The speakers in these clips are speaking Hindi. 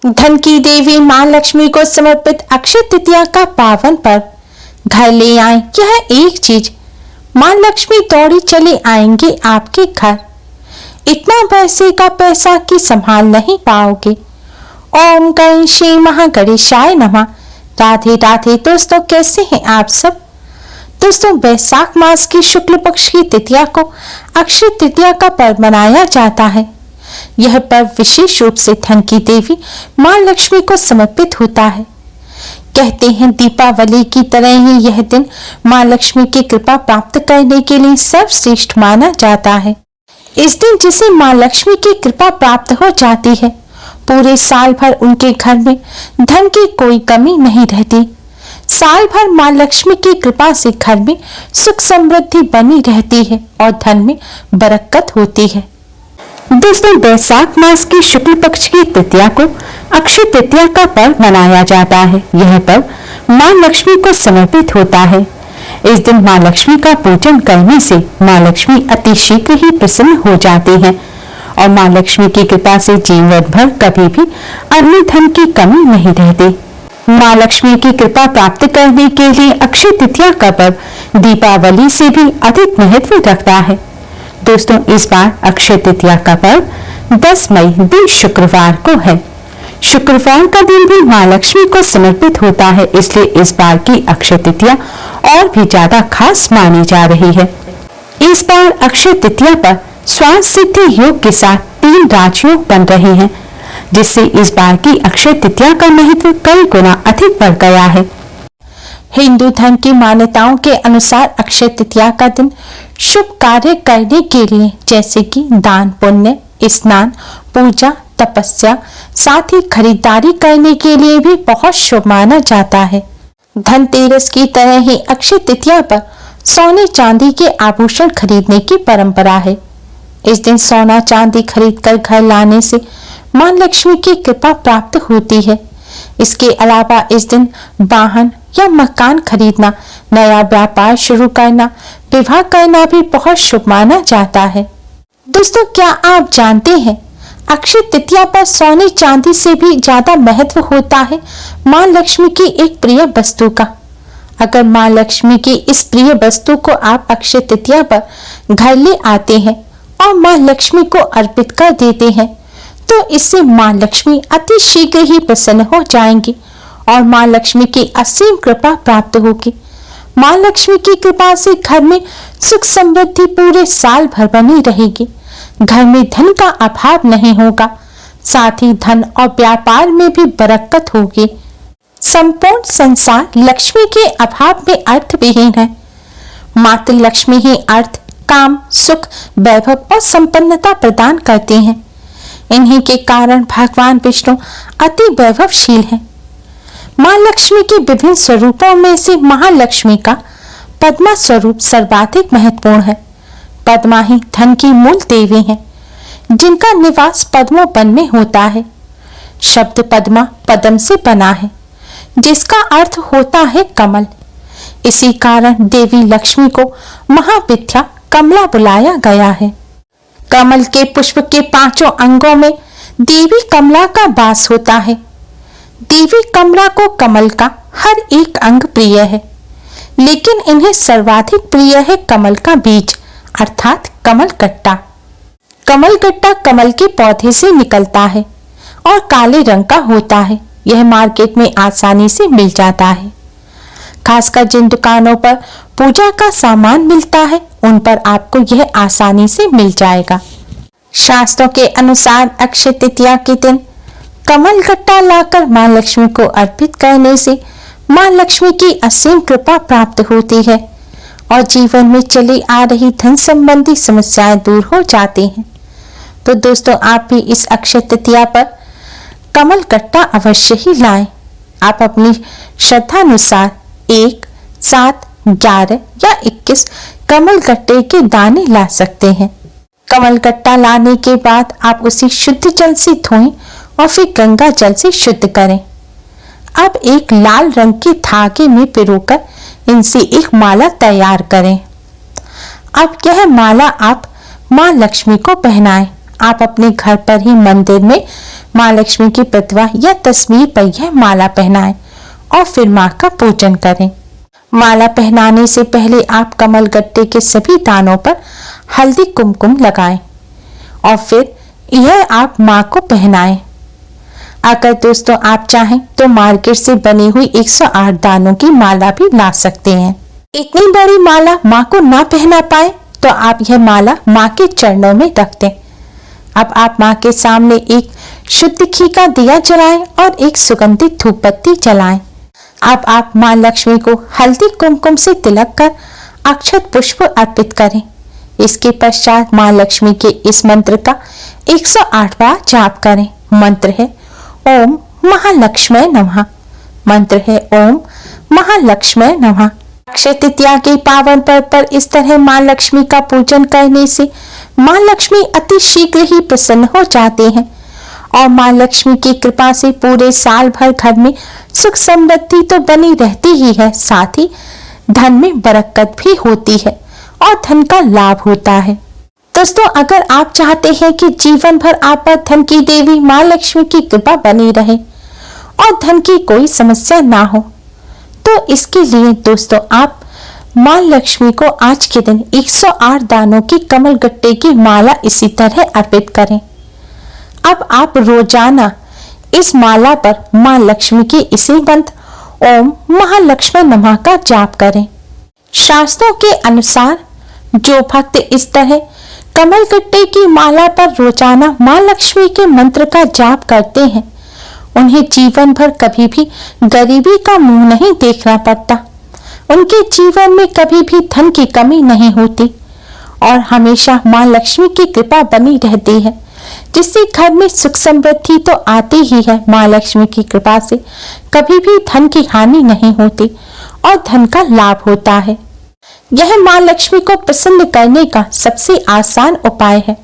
धन की देवी मां लक्ष्मी को समर्पित अक्षय तृतीया का पावन पर्व। घर ले आए यह एक चीज, मां लक्ष्मी दौड़ी चली आएंगे आपके घर। इतना बरसेगा पैसा कि संभाल नहीं पाओगे। ओम गणेशी महागणेशाय नमः। राधे राधे दोस्तों, कैसे हैं आप सब। दोस्तों, वैशाख मास की शुक्ल पक्ष की तृतीया को अक्षय तृतीया का पर्व मनाया जाता है। यह पर्व विशेष रूप से धन की देवी मां लक्ष्मी को समर्पित होता है। कहते हैं दीपावली की तरह ही यह दिन मां लक्ष्मी की कृपा प्राप्त करने के लिए सर्वश्रेष्ठ माना जाता है। इस दिन जिसे मां लक्ष्मी की कृपा प्राप्त हो जाती है, पूरे साल भर उनके घर में धन की कोई कमी नहीं रहती। साल भर मां लक्ष्मी की कृपा से घर में सुख समृद्धि बनी रहती है और धन में बरकत होती है। दोस्तों, वैशाख मास की शुक्ल पक्ष की तृतीया को अक्षय तृतीया का पर्व मनाया जाता है। यह पर्व मां लक्ष्मी को समर्पित होता है। इस दिन मां लक्ष्मी का पूजन करने से मां लक्ष्मी अति शीघ्र ही प्रसन्न हो जाती हैं और मां लक्ष्मी की कृपा से जीवन भर कभी भी अन्य धन की कमी नहीं रहती। मां लक्ष्मी की कृपा प्राप्त करने के लिए अक्षय तृतीया का पर्व दीपावली से भी अधिक महत्व रखता है। दोस्तों, इस बार अक्षय तृतीया का पर्व 10 मई दिन शुक्रवार को है। शुक्रवार का दिन भी मां लक्ष्मी को समर्पित होता है, इसलिए इस बार की अक्षय तृतीया और भी ज्यादा खास मानी जा रही है। इस बार अक्षय तृतीया पर स्वास्थ्य सिद्धि योग के साथ 3 राजयोग बन रहे हैं, जिससे इस बार की अक्षय तृतीया का महत्व कई गुना अधिक बढ़ गया है। हिंदू धर्म की मान्यताओं के अनुसार अक्षय तृतीया का दिन शुभ कार्य करने के लिए, जैसे कि दान पुण्य, स्नान, पूजा, तपस्या, साथ ही खरीदारी करने के लिए भी बहुत शुभ माना जाता है। धनतेरस की तरह ही अक्षय तृतीया पर सोने चांदी के आभूषण खरीदने की परंपरा है। इस दिन सोना चांदी खरीदकर घर लाने से मां लक्ष्मी की कृपा प्राप्त होती है। इसके अलावा इस दिन वाहन या मकान खरीदना, नया व्यापार शुरू करना, विवाह करना भी बहुत शुभ माना जाता है। दोस्तों, क्या आप जानते हैं अक्षय तृतीया पर सोने चांदी से भी ज्यादा महत्व होता है मां लक्ष्मी की एक प्रिय वस्तु का। अगर मां लक्ष्मी की इस प्रिय वस्तु को आप अक्षय तृतीया पर घर ले आते हैं और मां लक्ष्मी को अर्पित कर देते हैं, तो इससे मां लक्ष्मी अति शीघ्र ही प्रसन्न हो जाएंगी और मां लक्ष्मी की असीम कृपा प्राप्त होगी। मां लक्ष्मी की कृपा से घर में सुख समृद्धि पूरे साल भर बनी रहेगी। घर में धन का अभाव नहीं होगा, साथ ही धन और व्यापार में भी बरकत होगी। संपूर्ण संसार लक्ष्मी के अभाव में अर्थविहीन है। मात्र लक्ष्मी ही अर्थ, काम, सुख, वैभव और संपन्नता प्रदान करते हैं। इन्हीं के कारण भगवान विष्णु अति वैभवशील हैं। मां लक्ष्मी के विभिन्न स्वरूपों में से महालक्ष्मी का पद्मा स्वरूप सर्वाधिक महत्वपूर्ण है। पद्मा ही धन की मूल देवी है, जिनका निवास पद्मों वन में होता है। शब्द पद्मा पद्म से बना है, जिसका अर्थ होता है कमल। इसी कारण देवी लक्ष्मी को महाविद्या कमला बुलाया गया है। कमल के पुष्प के 5 अंगों में देवी कमला का वास होता है। देवी कमला को कमल का हर एक अंग प्रिय है, लेकिन इन्हें सर्वाधिक प्रिय है कमल का बीज, अर्थात कमल गट्टा। कमल गट्टा कमल के पौधे से निकलता है और काले रंग का होता है। यह मार्केट में आसानी से मिल जाता है। खासकर जिन दुकानों पर पूजा का सामान मिलता है, उन पर आपको यह आसानी से मिल जाएगा। शास्त्रों के अनुसार अक्षय तृतीया के दिन कमल गट्टा लाकर मां लक्ष्मी को अर्पित करने से मां लक्ष्मी की असीम कृपा प्राप्त होती है और जीवन में चली आ रही धन संबंधी समस्याएं दूर हो जाती हैं। तो दोस्तों, आप भी इस अक्षय तृतीया पर कमल गट्टा अवश्य ही लाएं। आप अपनी श्रद्धानुसार 1, 7, 11 या 21 कमल गट्टे के दाने ला सकते हैं। कमल गट्टा लाने के बाद आप उसे शुद्ध जल से धोएं और फिर गंगा जल से शुद्ध करें। अब एक लाल रंग के धागे में पिरोकर इनसे एक माला तैयार करें। अब यह माला आप मां लक्ष्मी को पहनाएं। आप अपने घर पर ही मंदिर में माँ लक्ष्मी की प्रतिमा या तस्वीर पर यह माला पहनाएं और फिर माँ का पूजन करें। माला पहनाने से पहले आप कमल गट्टे के सभी दानों पर हल्दी कुमकुम लगाएं और फिर यह आप माँ को पहनाएं। अगर दोस्तों आप चाहें तो मार्केट से बनी हुई 108 दानों की माला भी ला सकते हैं। इतनी बड़ी माला माँ को ना पहना पाए तो आप यह माला माँ के चरणों में रख दें। अब आप माँ के सामने एक शुद्ध घी का दिया जलाएं और एक सुगंधित धूप बत्ती जलाएं। अब आप माँ लक्ष्मी को हल्दी कुमकुम से तिलक कर अक्षत पुष्प अर्पित करें। इसके पश्चात माँ लक्ष्मी के इस मंत्र का 108 बार जाप करें। मंत्र है ओम महालक्ष्मी नमः। मंत्र है ओम महालक्ष्मी नमः। अक्षय तृतीया के पावन पर्व पर इस तरह माँ लक्ष्मी का पूजन करने से माँ लक्ष्मी अति शीघ्र ही प्रसन्न हो जाते हैं और माँ लक्ष्मी की कृपा से पूरे साल भर घर में सुख समृद्धि तो बनी रहती ही है, साथ ही धन में बरकत भी होती है और धन का लाभ होता है। दोस्तों अगर आप चाहते हैं कि जीवन भर आप पर धन की देवी माँ लक्ष्मी की कृपा बनी रहे और धन की कोई समस्या ना हो तो इसके लिए दोस्तों आप माँ लक्ष्मी को आज के दिन 108 दानों की कमल गट्टे की माला इसी तरह अर्पित करें। अब आप रोजाना इस माला पर माँ लक्ष्मी की इसी मंत्र ओम महालक्ष्मी नमः का जाप करें। शास्त्रों के अनुसार जो भक्त इस तरह कमल गट्टे की माला पर रोजाना माँ लक्ष्मी के मंत्र का जाप करते हैं उन्हें जीवन भर कभी भी गरीबी का मुंह नहीं देखना पड़ता। उनके जीवन में कभी भी धन की कमी नहीं होती और हमेशा माँ लक्ष्मी की कृपा बनी रहती है, जिससे घर में सुख समृद्धि तो आती ही है। माँ लक्ष्मी की कृपा से कभी भी धन की हानि नहीं होती और धन का लाभ होता है। यह माँ लक्ष्मी को प्रसन्न करने का सबसे आसान उपाय है।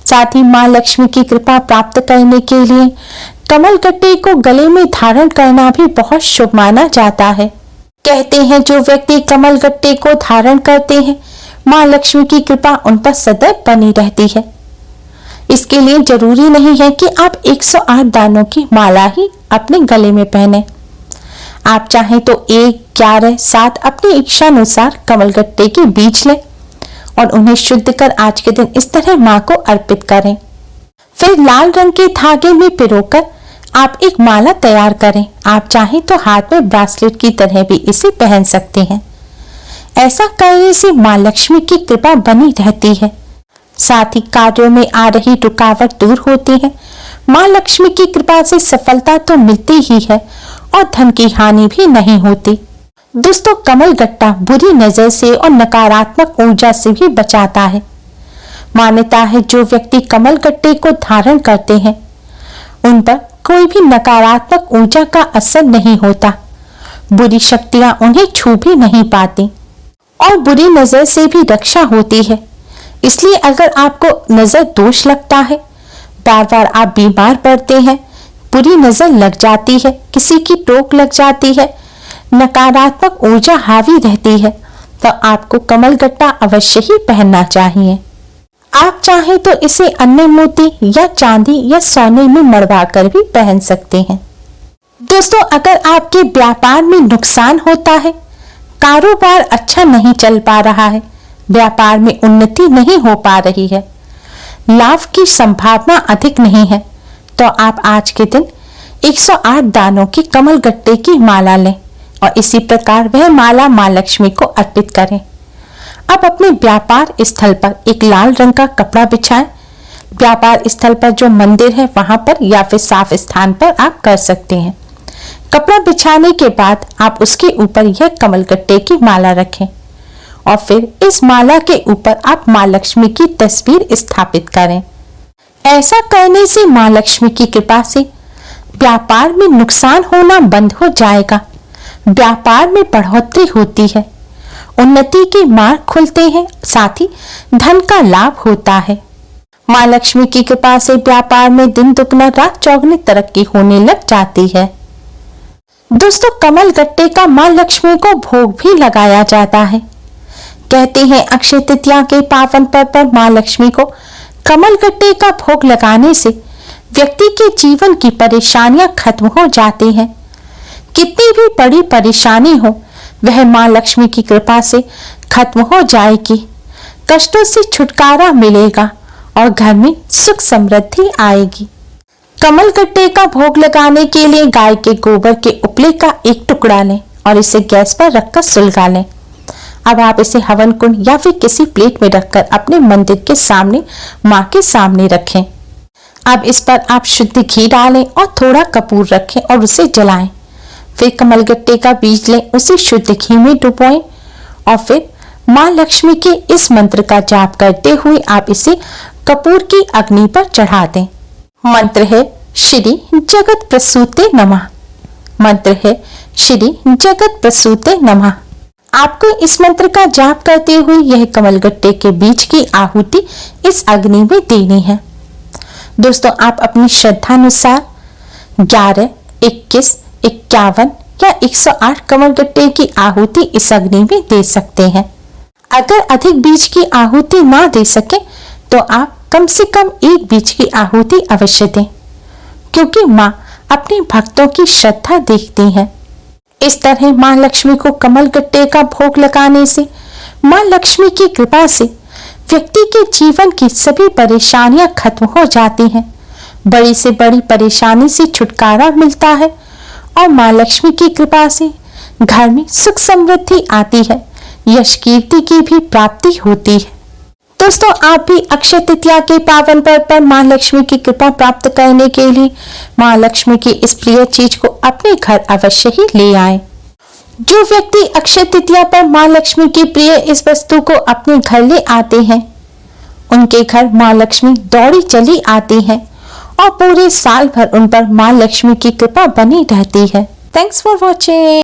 साथ ही माँ लक्ष्मी की कृपा प्राप्त करने के लिए कमल गट्टे को गले में धारण करना भी बहुत शुभ माना जाता है। कहते हैं जो व्यक्ति कमल गट्टे को धारण करते हैं माँ लक्ष्मी की कृपा उन पर सदैव बनी रहती है। इसके लिए जरूरी नहीं है कि आप 108 दानों की माला ही अपने गले में पहने। आप चाहें तो 1, 11, 7 अपनी इच्छा अनुसार कमल गट्टे के बीज लें और उन्हें शुद्ध कर आज के दिन इस तरह माँ को अर्पित करें। फिर लाल रंग के धागे में पिरोकर आप एक माला तैयार करें। आप चाहें तो हाथ में ब्रासलेट की तरह भी इसे पहन सकते हैं। ऐसा करने से माँ लक्ष्मी की कृपा बनी रहती है, साथ ही कार्यों में आ रही रुकावट दूर होती है। माँ लक्ष्मी की कृपा से सफलता तो मिलती ही है और धन की हानि भी नहीं होती। दोस्तों कमल गट्टा बुरी नजर से और नकारात्मक ऊर्जा से भी बचाता है। मान्यता है जो व्यक्ति कमल गट्टे को धारण करते हैं उन पर कोई भी नकारात्मक ऊर्जा का असर नहीं होता, बुरी शक्तियां उन्हें छू भी नहीं पाती और बुरी नजर से भी रक्षा होती है। इसलिए अगर आपको नजर दोष लगता है, बार बार आप बीमार पड़ते हैं, बुरी नजर लग जाती है, किसी की टोक लग जाती है, नकारात्मक ऊर्जा हावी रहती है, तो आपको कमल गट्टा अवश्य ही पहनना चाहिए। आप चाहें तो इसे अन्य मोती या चांदी या सोने में मढ़वा कर भी पहन सकते हैं। दोस्तों अगर आपके व्यापार में नुकसान होता है, कारोबार अच्छा नहीं चल पा रहा है, व्यापार में उन्नति नहीं हो पा रही है, लाभ की संभावना अधिक नहीं है, तो आप आज के दिन 108 दानों की कमल गट्टे की माला लें और इसी प्रकार वह माला माँ लक्ष्मी को अर्पित करें। अब अपने व्यापार स्थल पर एक लाल रंग का कपड़ा बिछाएं। व्यापार स्थल पर जो मंदिर है वहां पर या फिर साफ स्थान पर आप कर सकते हैं। कपड़ा बिछाने के बाद आप उसके ऊपर यह कमल गट्टे की माला रखें और फिर इस माला के ऊपर आप माँ लक्ष्मी की तस्वीर स्थापित करें। ऐसा करने से माँ लक्ष्मी की कृपा से व्यापार में नुकसान होना बंद हो जाएगा, व्यापार में बढ़ोतरी होती है, उन्नति के मार्ग खुलते हैं, साथ ही धन का लाभ होता है। माँ लक्ष्मी की कृपा से व्यापार में दिन दुगना रात चौगुनी तरक्की होने लग जाती है। दोस्तों कमल गट्टे का माँ लक्ष्मी को भोग भी लगाया जाता है। कहते हैं अक्षय तृतीया के पावन पर्व पर माँ लक्ष्मी को कमलगट्टे का भोग लगाने से व्यक्ति के जीवन की परेशानियां खत्म हो जाती हैं। कितनी भी बड़ी परेशानी हो वह मां लक्ष्मी की कृपा से खत्म हो जाएगी। कष्टों से छुटकारा मिलेगा और घर में सुख समृद्धि आएगी। कमलगट्टे का भोग लगाने के लिए गाय के गोबर के उपले का एक टुकड़ा लें और इसे गैस पर रखकर सुलगा लें। अब आप इसे हवन कुंड या फिर किसी प्लेट में रखकर अपने मंदिर के सामने मां के सामने रखें। अब इस पर आप शुद्ध घी डालें और थोड़ा कपूर रखें और उसे जलाएं। फिर कमलगट्टे का बीज लें, उसे शुद्ध घी में डुबोएं और फिर मां लक्ष्मी के इस मंत्र का जाप करते हुए आप इसे कपूर की अग्नि पर चढ़ा दें। मंत्र है श्री जगत प्रसूते नमः। मंत्र है श्री जगत प्रसूते नमः। आपको इस मंत्र का जाप करते हुए यह कमलगट्टे के बीज की आहुति इस अग्नि में देनी है। दोस्तों, आप अपनी श्रद्धानुसार 11, 21, 51 या 108 कमलगट्टे की आहुति इस अग्नि में दे सकते हैं। अगर अधिक बीज की आहुति ना दे सके तो आप कम से कम एक बीज की आहुति अवश्य दें, क्योंकि मां अपने भक्तों की श्रद्धा देखती हैं। इस तरह मां लक्ष्मी को कमलगट्टे का भोग लगाने से मां लक्ष्मी की कृपा से व्यक्ति के जीवन की सभी परेशानियां खत्म हो जाती हैं। बड़ी से बड़ी परेशानी से छुटकारा मिलता है और मां लक्ष्मी की कृपा से घर में सुख समृद्धि आती है, यश कीर्ति की भी प्राप्ति होती है। दोस्तों, आप भी अक्षय तृतीया के पावन पर्व पर मां लक्ष्मी की कृपा प्राप्त करने के लिए मां लक्ष्मी की इस प्रिय चीज को अपने घर अवश्य ही ले आए। जो व्यक्ति अक्षय तृतीया पर मां लक्ष्मी की प्रिय इस वस्तु को अपने घर ले आते हैं, उनके घर मां लक्ष्मी दौड़ी चली आती हैं और पूरे साल भर उन पर मां लक्ष्मी की कृपा बनी रहती है। Thanks for watching.